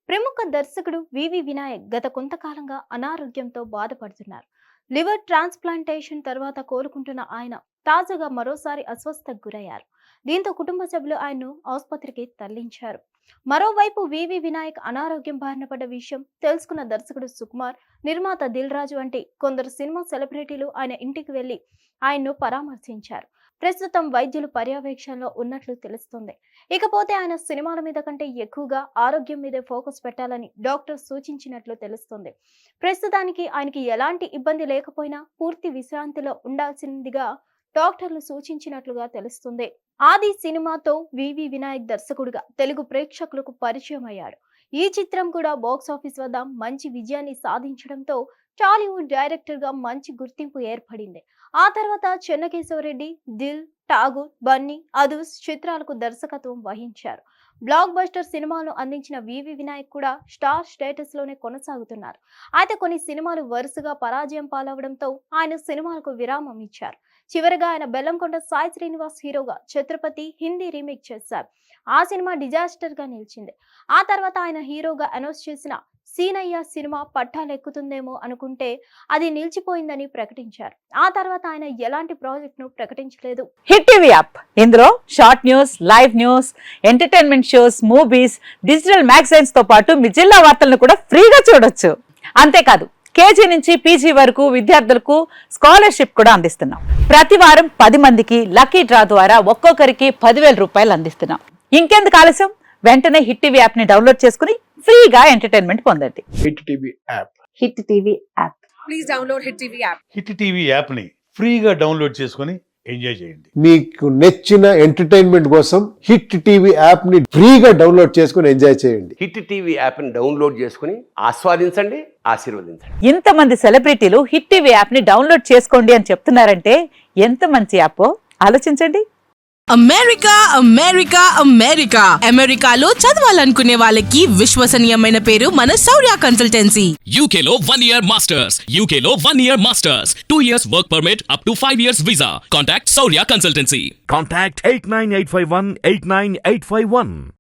ప్రముఖ దర్శకుడు వివి వినాయక్ గత కొంతకాలంగా అనారోగ్యంతో బాధపడుతున్నారు. లివర్ ట్రాన్స్ప్లాంటేషన్ తర్వాత కోలుకుంటున్న ఆయన తాజాగా మరోసారి అస్వస్థతకు గురయ్యారు. దీంతో కుటుంబ సభ్యులు ఆయన్ను ఆసుపత్రికి తరలించారు. మరోవైపు వివి వినాయక్ అనారోగ్యం బారిన పడ్డ విషయం తెలుసుకున్న దర్శకుడు సుకుమార్, నిర్మాత దిల్ రాజు వంటి కొందరు సినిమా సెలబ్రిటీలు ఆయన ఇంటికి వెళ్లి ఆయన్ను పరామర్శించారు. ప్రస్తుతం వైద్యులు పర్యవేక్షణలో ఉన్నట్లు తెలుస్తుంది. ఇకపోతే ఆయన సినిమాల మీద కంటే ఎక్కువగా ఆరోగ్యం మీదే ఫోకస్ పెట్టాలని డాక్టర్ సూచించినట్లు తెలుస్తుంది. ప్రస్తుతానికి ఆయనకి ఎలాంటి ఇబ్బంది లేకపోయినా పూర్తి విశ్రాంతిలో ఉండాల్సిందిగా డాక్టర్లు సూచించినట్లుగా తెలుస్తుంది. ఆది సినిమాతో వివి వినాయక్ దర్శకుడిగా తెలుగు ప్రేక్షకులకు పరిచయం అయ్యాడు. ఈ చిత్రం కూడా బాక్సాఫీస్ వద్ద మంచి విజయాన్ని సాధించడంతో టాలీవుడ్ డైరెక్టర్ గా మంచి గుర్తింపు ఏర్పడింది. ఆ తర్వాత చెన్నకేశవరెడ్డి, దిల్, ఠాగూర్, బన్నీ, అదూస్ చిత్రాలకు దర్శకత్వం వహించారు. బ్లాక్ బస్టర్ సినిమాను అందించిన వివి వినాయక్ కూడా స్టార్ స్టేటస్ లోనే కొనసాగుతున్నారు. అయితే కొన్ని సినిమాలు వరుసగా పరాజయం పాలవడంతో ఆయన సినిమాలకు విరామం ఇచ్చారు. చివరిగా ఆయన బెల్లంకొండ సాయి శ్రీనివాస్ హీరోగా ఛత్రపతి హిందీ రీమేక్ చేశారు. ఆ సినిమా డిజాస్టర్ గా నిలిచింది. ఆ తర్వాత ఆయన హీరోగా అనౌన్స్ చేసిన సీనయ్య సినిమా పట్టాలెక్కుతుందేమో అనుకుంటే అది నిలిచిపోయిందని ప్రకటించారు. ఆ తర్వాత ఆయన ఎలాంటి ప్రాజెక్ట్ ను ప్రకటించలేదు. హిట్ టీవీ యాప్ ఇందులో short news, live news, entertainment shows, movies, digital magazines తో పాటు మీ జిల్లా వార్తలను కూడా ఫ్రీగా చూడొచ్చు. అంతేకాదు కేజీ నుంచి పీజీ వరకు విద్యార్థులకు స్కాలర్షిప్ కూడా అందిస్తున్నాం. ప్రతి వారం 10 మందికి లక్కీ డ్రా ద్వారా ఒక్కొక్కరికి 10,000 రూపాయలు అందిస్తున్నాం. ఇంకెందుకు ఆలస్యం, వెంటనే హిట్ టీవీ యాప్ ని డౌన్లోడ్ చేసుకుని ఫ్రీగా ఎంటర్టైన్మెంట్ పొందండి. Hit TV app. Hit TV app. Please download hit TV app. Hit TV app ని ఫ్రీగా డౌన్లోడ్ చేసుకొని ఎంజాయ్ చేయండి. మీకు నచ్చిన ఎంటర్టైన్మెంట్ కోసం హిట్ టీవీ యాప్ ని ఫ్రీగా డౌన్లోడ్ చేసుకొని ఎంజాయ్ చేయండి. హిట్ టీవీ యాప్ ని డౌన్లోడ్ చేసుకుని ఆస్వాదించండి, ఆశీర్వదించండి. ఇంతమంది సెలబ్రిటీలు హిట్ టీవీ యాప్ ని డౌన్లోడ్ చేసుకోండి అని చెప్తున్నారంటే ఎంత మంచి యాప్ ఆలోచించండి. అమెరికా అమెరికా అమెరికా అమెరికాలో చదవాలనుకునే వాళ్ళకి విశ్వసనీయమైన పేరు మన శౌర్య కన్సల్టెన్సీ. UK లో 1 year masters. UK లో 1 year masters. 2 years work permit up to 5 years visa. Contact Saurya Consultancy. Contact 89851 89851.